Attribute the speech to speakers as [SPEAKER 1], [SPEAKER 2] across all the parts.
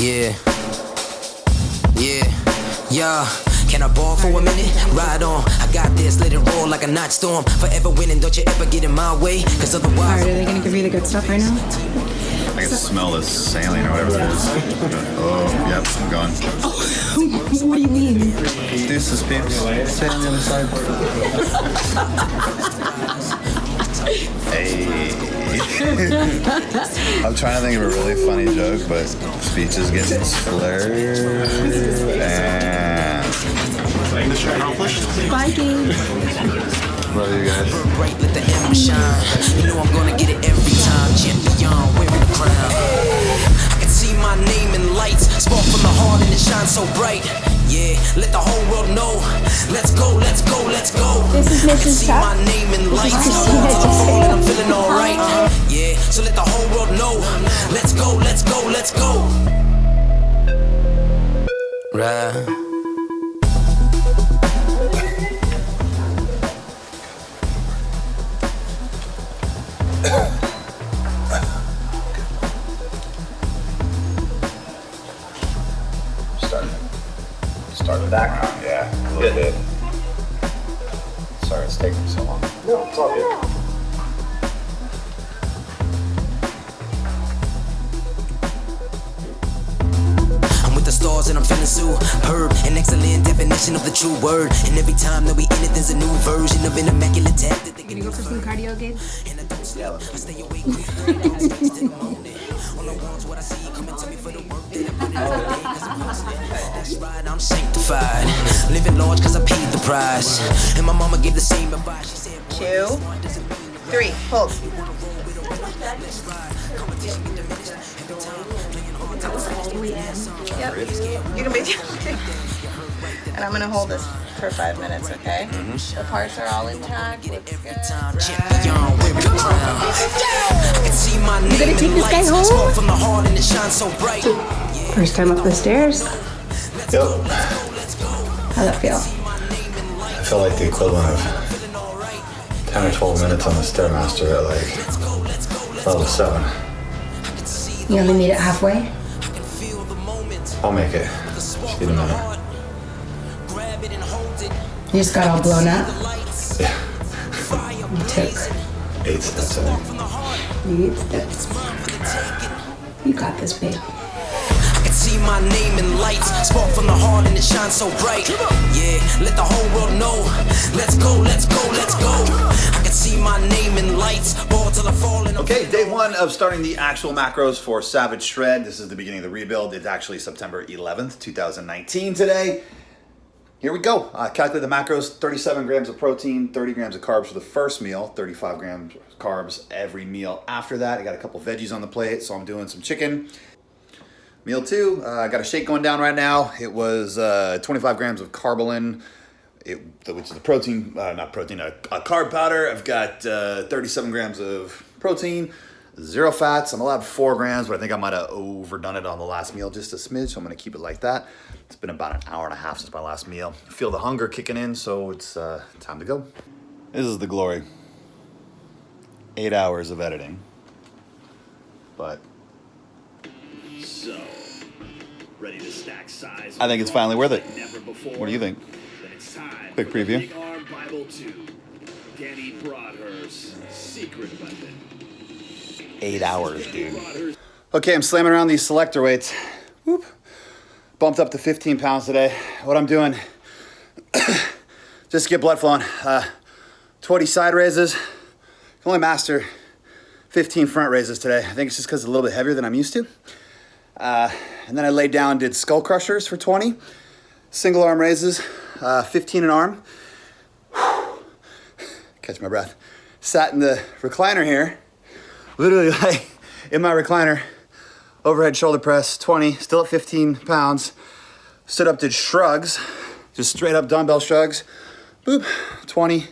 [SPEAKER 1] Yeah. Can I ball for a minute? Ride on. I got this, let it roll like a night storm. Forever winning, don't you ever get in my way. Cause otherwise.
[SPEAKER 2] Alright, are they gonna give you the good stuff right now?
[SPEAKER 3] I can smell this saline or whatever it is. Oh, yep, I'm gone.
[SPEAKER 2] What do you mean?
[SPEAKER 3] Deuces, peeps. Stay on the other side. Hey. I'm trying to think of a really funny joke, but speech is getting slurred. And
[SPEAKER 4] mission accomplished.
[SPEAKER 2] Viking.
[SPEAKER 3] Love you guys.
[SPEAKER 1] Right, let the ember shine. You know I'm gonna get it every time. Champion, wearing the crown. I can see my name in lights. Spark from the heart and it shines so bright. Yeah, let the whole world know. Let's go, let's go, let's go.
[SPEAKER 2] This is
[SPEAKER 1] I can
[SPEAKER 2] Mrs.
[SPEAKER 1] see
[SPEAKER 2] Tuft.
[SPEAKER 1] my name in lights.
[SPEAKER 2] Christina
[SPEAKER 1] Till I'm falling, I'm feeling
[SPEAKER 2] Jessica.
[SPEAKER 1] alright. Yeah, so let the whole world know. Let's go, let's go, let's go. Right.
[SPEAKER 3] Start the background, yeah, a little bit. Sorry it's taking so long.
[SPEAKER 4] No, it's all good.
[SPEAKER 1] I'm with the stars and I'm feeling superb. An excellent definition of the true word. And every time that we in it, there's a new version of an immaculate tap that they
[SPEAKER 2] Can you go for some cardio, Gabe?
[SPEAKER 1] and I don't sleep. I stay awake with 3 days till the morning. All I want is what I see coming to me for the work that I put in every day, cause I'm hustling. That's right, I'm sanctified. Living large cause I paid the price. And my mama gave the same advice. She said,
[SPEAKER 5] 2, 3, hold. Yep. You can be. And I'm gonna hold this for 5 minutes, okay? The parts are all intact. Looks good.
[SPEAKER 1] Champion, wearing the crown. I can see my name
[SPEAKER 2] gonna take
[SPEAKER 1] in
[SPEAKER 2] this guy
[SPEAKER 1] lights.
[SPEAKER 2] home?
[SPEAKER 1] Spark from the heart and it shines so bright.
[SPEAKER 2] First time up the stairs.
[SPEAKER 3] Yep.
[SPEAKER 2] How'd that feel?
[SPEAKER 3] I feel like the equivalent of 10 or 12 minutes on the Stairmaster at like level 7.
[SPEAKER 2] You only made it halfway?
[SPEAKER 3] I'll make it. Just need a minute.
[SPEAKER 2] You just got all blown up?
[SPEAKER 3] Yeah.
[SPEAKER 2] You took
[SPEAKER 3] 8 steps, I think.
[SPEAKER 2] 8 steps. You got this, babe.
[SPEAKER 1] I can see my name in lights. Spark from the heart and it shines so bright. Yeah, let the whole world know. Let's go, let's go, let's go. I can see my name in lights. Ball till I fall and I'm
[SPEAKER 6] Okay, day one of starting the actual macros for Savage Shred. This is the beginning of the rebuild. It's actually September 11th, 2019 today. Here we go. Calculate the macros, 37 grams of protein, 30 grams of carbs for the first meal, 35 grams of carbs every meal after that. I got a couple veggies on the plate, so I'm doing some chicken. Meal 2, I got a shake going down right now. It was 25 grams of carbolin, which is a protein, a carb powder. I've got 37 grams of protein, 0 fats. I'm allowed 4 grams, but I think I might have overdone it on the last meal just a smidge, so I'm gonna keep it like that. It's been about an hour and a half since my last meal. I feel the hunger kicking in, so it's time to go. This is the glory. 8 hours of editing, but
[SPEAKER 4] So, ready to stack size.
[SPEAKER 6] I think it's finally worth it.
[SPEAKER 4] Never before.
[SPEAKER 6] What do you think?
[SPEAKER 4] Then it's time.
[SPEAKER 6] Quick
[SPEAKER 4] for the
[SPEAKER 6] preview.
[SPEAKER 4] Big Arm Bible 2. Danny Broadhurst's secret weapon.
[SPEAKER 6] 8 hours, dude. Okay, I'm slamming around these selector weights. Whoop. Bumped up to 15 pounds today. What I'm doing, just to get blood flowing, 20 side raises. Can only master 15 front raises today. I think it's just because it's a little bit heavier than I'm used to. And then I laid down and did skull crushers for 20. Single arm raises, 15 an arm. Catch my breath. Sat in the recliner here, literally like in my recliner. Overhead shoulder press, 20, still at 15 pounds. Stood up, did shrugs, just straight up dumbbell shrugs. Boop, 20.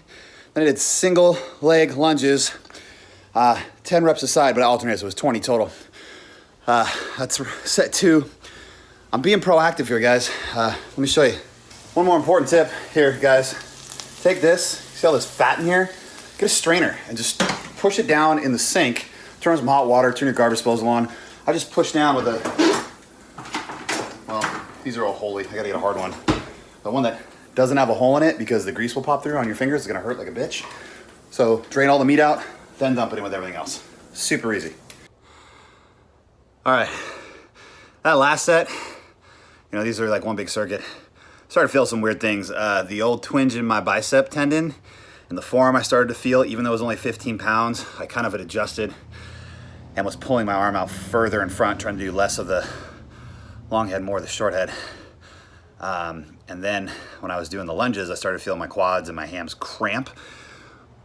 [SPEAKER 6] Then I did single leg lunges, 10 reps a side, but I alternated, so it was 20 total. That's set 2. I'm being proactive here, guys. Let me show you. One more important tip here, guys. Take this, see all this fat in here? Get a strainer and just push it down in the sink. Turn on some hot water, turn your garbage disposal on. I just push down with a These are all holy. I gotta get a hard one. The one that doesn't have a hole in it, because the grease will pop through on your fingers, is gonna hurt like a bitch. So drain all the meat out, then dump it in with everything else. Super easy. All right, that last set, you know, these are like one big circuit. Started to feel some weird things. The old twinge in my bicep tendon and the forearm I started to feel, even though it was only 15 pounds, I kind of had adjusted and was pulling my arm out further in front, trying to do less of the long head, more of the short head. And then when I was doing the lunges, I started feeling my quads and my hams cramp,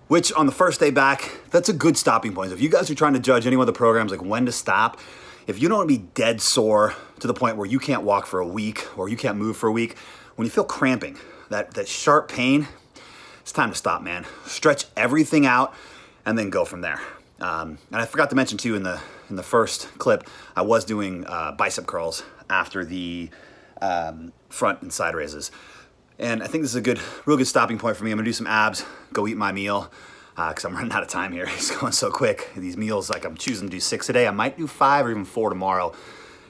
[SPEAKER 6] which on the first day back, that's a good stopping point. If you guys are trying to judge any one of the programs, like when to stop, if you don't want to be dead sore to the point where you can't walk for a week or you can't move for a week, when you feel cramping, that sharp pain, it's time to stop, man. Stretch everything out and then go from there. And I forgot to mention too, in the first clip, I was doing bicep curls after the front and side raises. And I think this is a real good stopping point for me. I'm gonna do some abs, go eat my meal, because I'm running out of time here. It's going so quick. These meals, like I'm choosing to do 6 a day. I might do 5 or even 4 tomorrow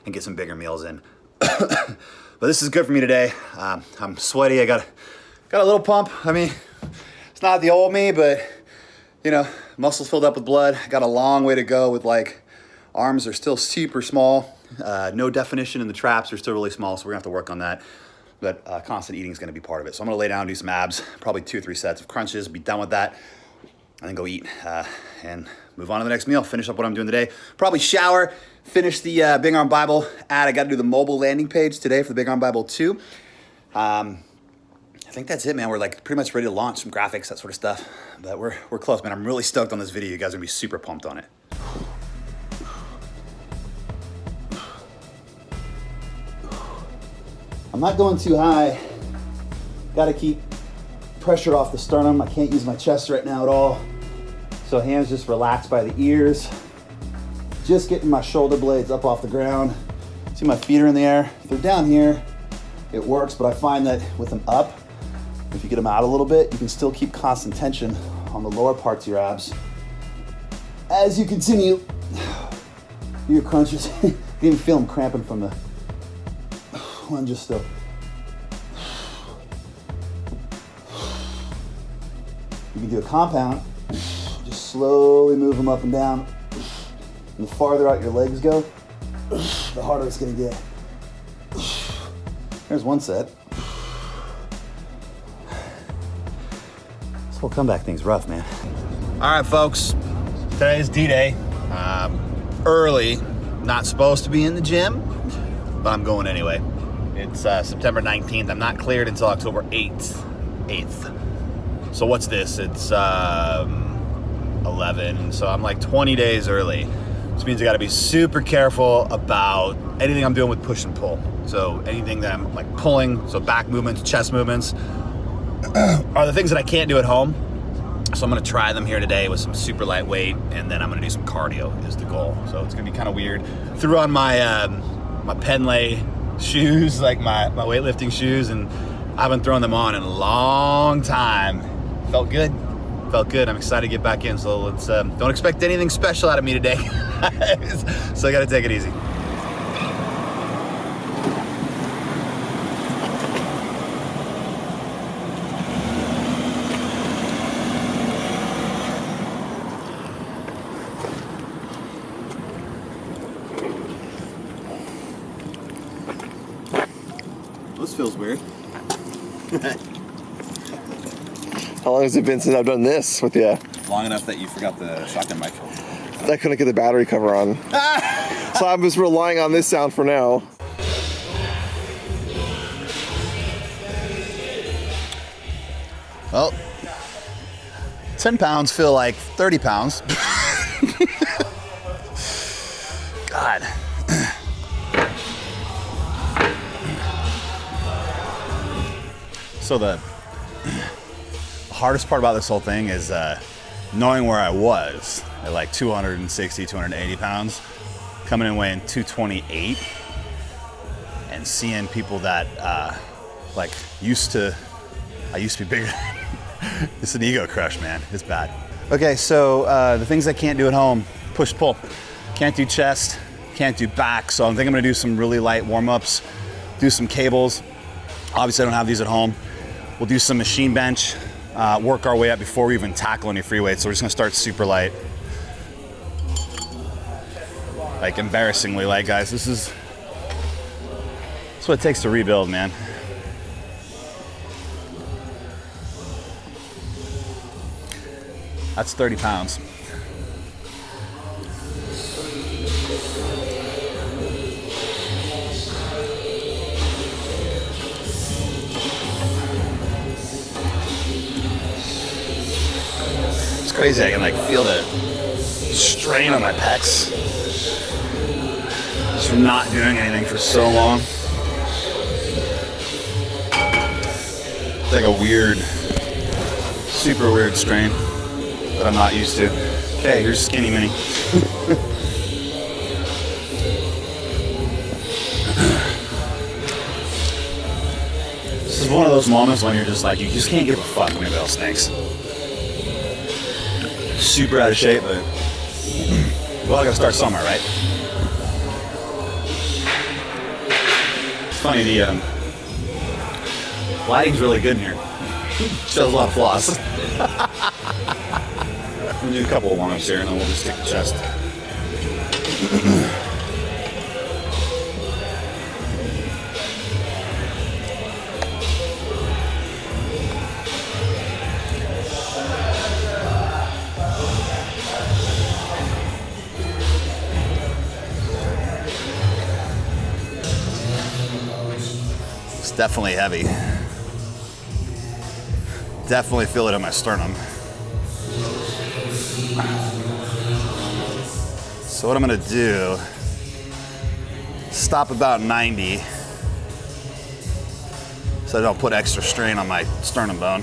[SPEAKER 6] and get some bigger meals in. But this is good for me today. I'm sweaty, I got a little pump. I mean, it's not the old me, but you know, muscles filled up with blood. Got a long way to go with like, arms are still super small. No definition in the traps, they're still really small, so we're gonna have to work on that. But constant eating is gonna be part of it. So I'm gonna lay down and do some abs, probably 2 or 3 sets of crunches, be done with that, and then go eat and move on to the next meal, finish up what I'm doing today. Probably shower, finish the Big Arm Bible ad. I gotta do the mobile landing page today for the Big Arm Bible 2. I think that's it, man. We're like pretty much ready to launch some graphics, that sort of stuff. But we're close, man. I'm really stoked on this video. You guys are gonna be super pumped on it. I'm not going too high. Gotta keep pressure off the sternum. I can't use my chest right now at all. So hands just relaxed by the ears. Just getting my shoulder blades up off the ground. See, my feet are in the air. If they're down here, it works, but I find that with them up, if you get them out a little bit, you can still keep constant tension on the lower parts of your abs. As you continue your crunches, you can even feel them cramping from the lunges still. You can do a compound, just slowly move them up and down. And the farther out your legs go, the harder it's gonna get. There's one set. This whole comeback thing's rough, man. All right, folks, today's D-Day. Early, not supposed to be in the gym, but I'm going anyway. It's September 19th. I'm not cleared until October 8th. So what's this? It's 11, so I'm like 20 days early. Which means I gotta be super careful about anything I'm doing with push and pull. So anything that I'm like pulling, so back movements, chest movements, are the things that I can't do at home. So I'm gonna try them here today with some super lightweight, and then I'm gonna do some cardio is the goal. So it's gonna be kind of weird. Threw on my my Penlay shoes, like my weightlifting shoes, and I haven't thrown them on in a long time. Felt good. I'm excited to get back in, so let's don't expect anything special out of me today. So I gotta take it easy. This feels weird.
[SPEAKER 7] How long has it been since I've done this with you?
[SPEAKER 6] Long enough that you forgot the shotgun mic.
[SPEAKER 7] I couldn't get the battery cover on. So I'm just relying on this sound for now.
[SPEAKER 6] Well, 10 pounds feel like 30 pounds. God. So the hardest part about this whole thing is knowing where I was at like 260, 280 pounds, coming in weighing 228, and seeing people that I used to be bigger. It's an ego crush, man. It's bad. Okay, so the things I can't do at home: push, pull. Can't do chest, can't do back. So I think I'm gonna do some really light warm-ups do some cables. Obviously, I don't have these at home. We'll do some machine bench, work our way up before we even tackle any free weights. So we're just gonna start super light. Like embarrassingly light, guys. That's what it takes to rebuild, man. That's 30 pounds. It's crazy, I can like feel the strain on my pecs just from not doing anything for so long. It's like a weird, super weird strain that I'm not used to. Okay, here's Skinny Mini. This is one of those moments when you're just like, you just can't give a fuck when anybody else thinks. Super out of shape, but well, I gotta start somewhere, right? It's funny, the lighting's really good in here. Shows a lot of flaws. We'll do a couple of warm-ups here and then we'll just stick the chest. It's definitely heavy. Definitely feel it in my sternum. So what I'm gonna do, stop about 90 so I don't put extra strain on my sternum bone.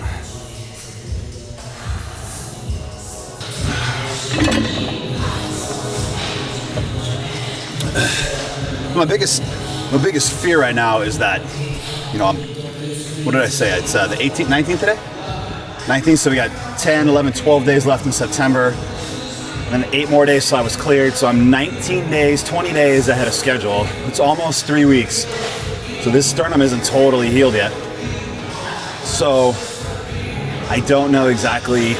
[SPEAKER 6] My biggest fear right now is that, you know, what did I say? It's the 18th, 19th today? 19th, so we got 10, 11, 12 days left in September. And then 8 more days till I was cleared. So I'm 19 days, 20 days ahead of schedule. It's almost 3 weeks. So this sternum isn't totally healed yet. So I don't know exactly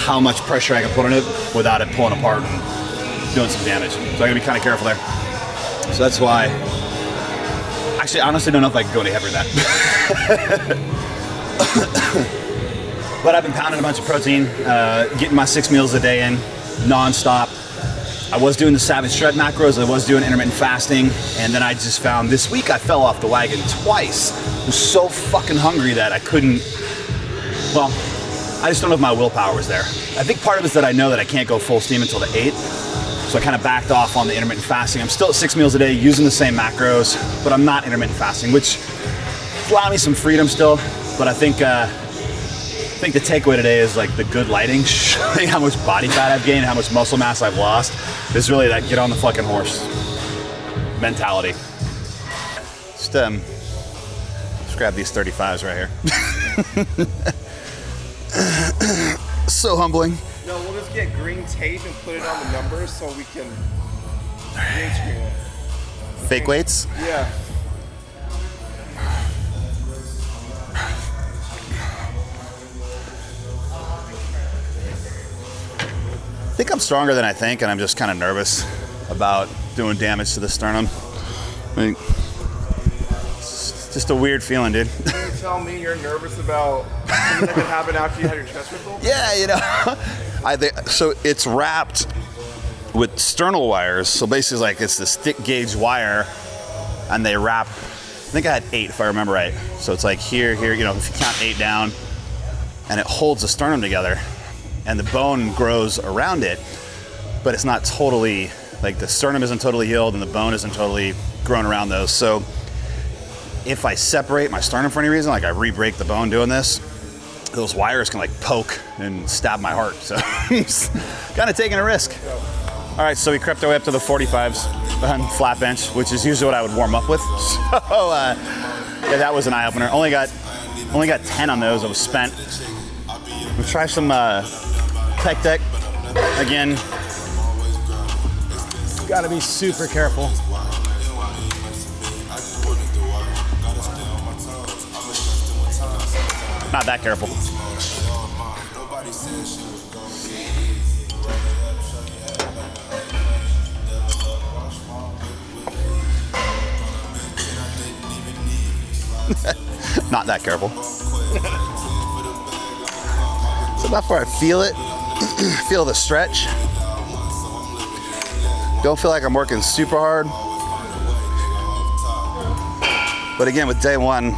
[SPEAKER 6] how much pressure I can put on it without it pulling apart and doing some damage. So I gotta be kind of careful there. So that's why, actually, I honestly don't know if I can go any heavier than that. But I've been pounding a bunch of protein, getting my 6 meals a day in, non-stop. I was doing the Savage Shred macros, I was doing intermittent fasting, and then I just found this week I fell off the wagon twice. I was so fucking hungry that I couldn't, well, I just don't know if my willpower was there. I think part of it is that I know that I can't go full steam until the 8th, so I kind of backed off on the intermittent fasting. I'm still at 6 meals a day, using the same macros, but I'm not intermittent fasting, which allows me some freedom still, but I think the takeaway today is like the good lighting, showing how much body fat I've gained, how much muscle mass I've lost. Is really that get on the fucking horse mentality. Just grab these 35s right here. So humbling.
[SPEAKER 7] No, we'll just get green tape and put it on the numbers so we can green screen it.
[SPEAKER 6] Fake weights?
[SPEAKER 7] Yeah.
[SPEAKER 6] I think I'm stronger than I think, and I'm just kind of nervous about doing damage to the sternum. I mean, it's just a weird feeling, dude.
[SPEAKER 7] Can you tell me you're nervous about something that could happen after you had your chest ripped open?
[SPEAKER 6] Yeah, you know. So it's wrapped with sternal wires. So basically, like it's this thick gauge wire, and they wrap. I think I had 8, if I remember right. So it's like here, you know, if you count 8 down, and it holds the sternum together. And the bone grows around it, but it's not totally, like the sternum isn't totally healed and the bone isn't totally grown around those. So if I separate my sternum for any reason, like I re-break the bone doing this, those wires can like poke and stab my heart. So kind of taking a risk. All right, so we crept our way up to the 45s on flat bench, which is usually what I would warm up with. So yeah, that was an eye opener. Only got 10 on those. I was spent. We'll try some tech deck again. Got to be super careful. Not that careful. Not that careful. So about where I feel it, feel the stretch. Don't feel like I'm working super hard. But again, with day one,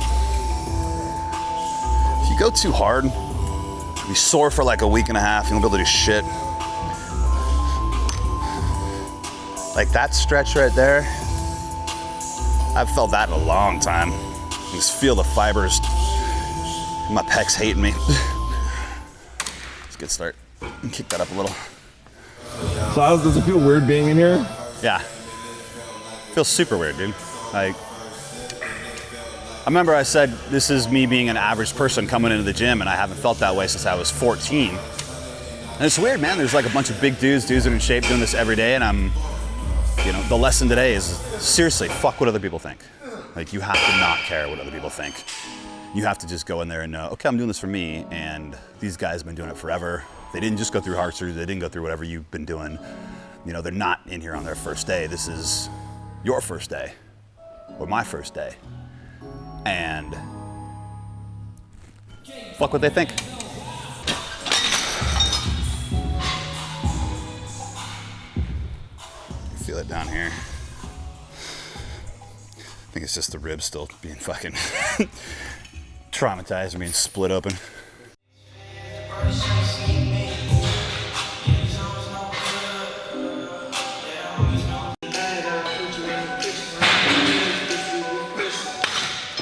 [SPEAKER 6] if you go too hard, you'll be sore for like a week and a half. You won't be able to do shit. Like that stretch right there, I've felt that in a long time. I just feel the fibers. My pecs hating me. It's a good start. Kick that up a little.
[SPEAKER 8] So does it feel weird being in here?
[SPEAKER 6] Yeah. Feels super weird, dude. Like, I remember I said this is me being an average person coming into the gym, and I haven't felt that way since I was 14. And it's weird, man. There's like a bunch of big dudes that are in shape doing this every day, and I'm, you know, the lesson today is seriously, fuck what other people think. Like, you have to not care what other people think. You have to just go in there and know, okay, I'm doing this for me, and these guys have been doing it forever. They didn't just go through hard surgery, they didn't go through whatever you've been doing. You know, they're not in here on their first day. This is your first day, or my first day. And fuck what they think. Feel it down here. I think it's just the ribs still being fucking traumatized and being split open.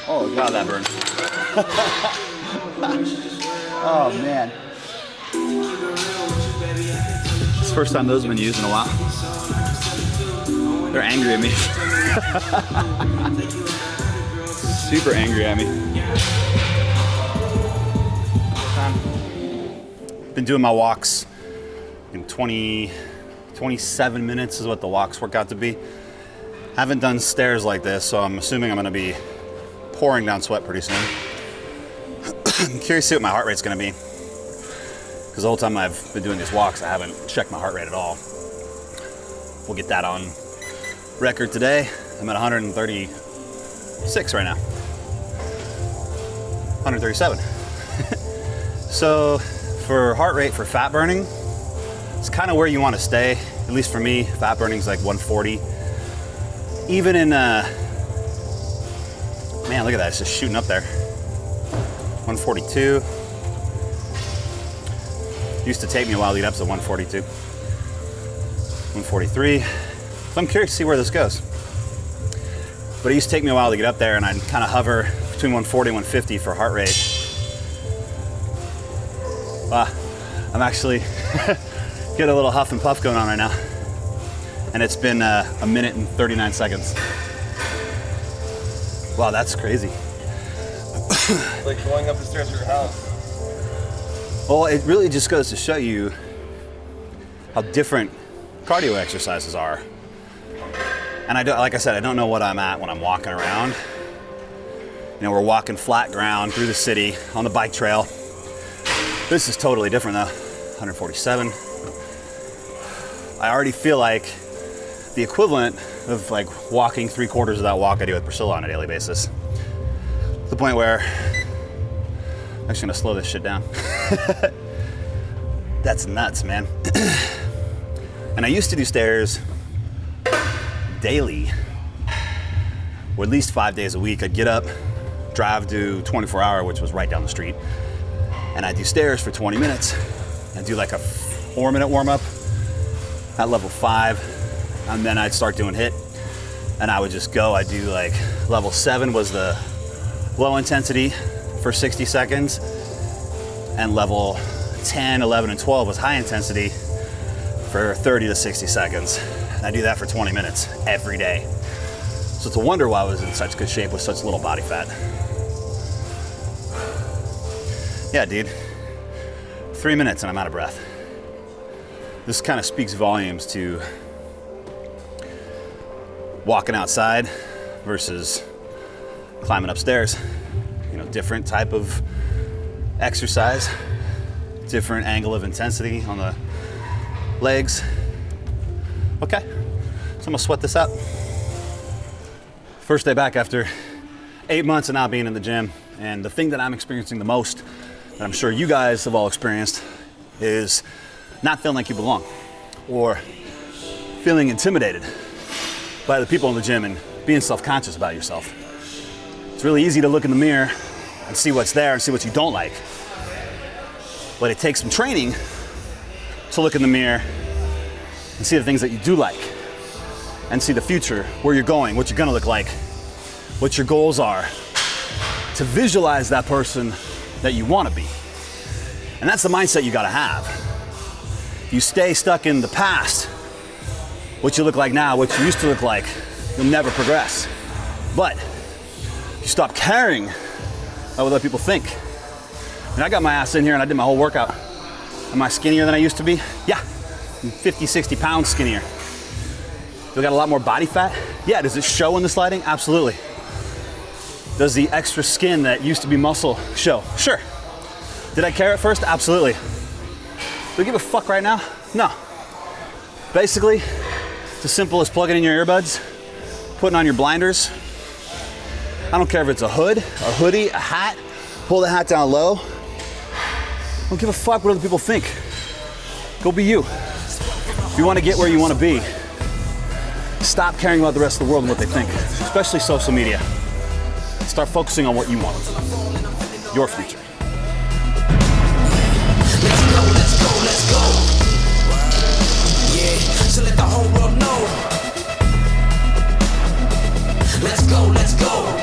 [SPEAKER 6] Oh god, that burned. Oh man. It's the first time those have been used in a while. They're angry at me. Super angry at me. Been doing my walks in 27 minutes is what the walks work out to be. Haven't done stairs like this, so I'm assuming I'm gonna be pouring down sweat pretty soon. I'm curious to see what my heart rate's gonna be. Because the whole time I've been doing these walks, I haven't checked my heart rate at all. We'll get that on record today. I'm at 136 right now. 137. So for heart rate for fat burning, it's kind of where you want to stay. At least for me, fat burning is like 140. Even in, man, look at that, it's just shooting up there. 142. Used to take me a while to get up to 142. 143. So I'm curious to see where this goes. But it used to take me a while to get up there, and I'd kind of hover between 140 and 150 for heart rate. I'm actually getting a little huff and puff going on right now. And it's been a minute and 39 seconds. Wow, that's crazy.
[SPEAKER 7] Like going up the stairs to your house.
[SPEAKER 6] Well, it really just goes to show you how different cardio exercises are. And like I said, I don't know what I'm at when I'm walking around. You know, we're walking flat ground through the city on the bike trail. This is totally different though. 147. I already feel like the equivalent of like walking 3/4 of that walk I do with Priscilla on a daily basis. To the point where I'm actually gonna slow this shit down. That's nuts, man. And I used to do stairs daily, or at least 5 days a week. I'd get up, drive to 24 Hour, which was right down the street, and I'd do stairs for 20 minutes. I'd do like a 4-minute warm-up at level 5, and then I'd start doing HIIT, and I would just go. I'd do like level 7 was the low intensity for 60 seconds, and level 10, 11, and 12 was high intensity for 30 to 60 seconds. And I do that for 20 minutes every day. So it's a wonder why I was in such good shape with such little body fat. Yeah, dude. 3 minutes and I'm out of breath. This kind of speaks volumes to walking outside versus climbing upstairs. You know, different type of exercise, different angle of intensity on the legs. Okay, so I'm gonna sweat this out. First day back after 8 months of not being in the gym, and the thing that I'm experiencing the most, that I'm sure you guys have all experienced, is not feeling like you belong, or feeling intimidated by the people in the gym and being self-conscious about yourself. It's really easy to look in the mirror and see what's there and see what you don't like. But it takes some training to look in the mirror and see the things that you do like, and see the future, where you're going, what you're gonna look like, what your goals are, to visualize that person that you wanna be. And that's the mindset you gotta have. If you stay stuck in the past, what you look like now, what you used to look like, you'll never progress. But if you stop caring about what other people think, and I got my ass in here and I did my whole workout. Am I skinnier than I used to be? Yeah, I'm 50, 60 pounds skinnier. Do I got a lot more body fat? Yeah, does it show in the sliding? Absolutely. Does the extra skin that used to be muscle show? Sure. Did I care at first? Absolutely. Do I give a fuck right now? No. Basically, it's as simple as plugging in your earbuds, putting on your blinders. I don't care if it's a hood, a hoodie, a hat, pull the hat down low. I don't give a fuck what other people think. Go be you. If you want to get where you want to be, stop caring about the rest of the world and what they think, especially social media. Start focusing on what you want, your future.
[SPEAKER 1] Let's go. Yeah, so let the whole world know. Let's go.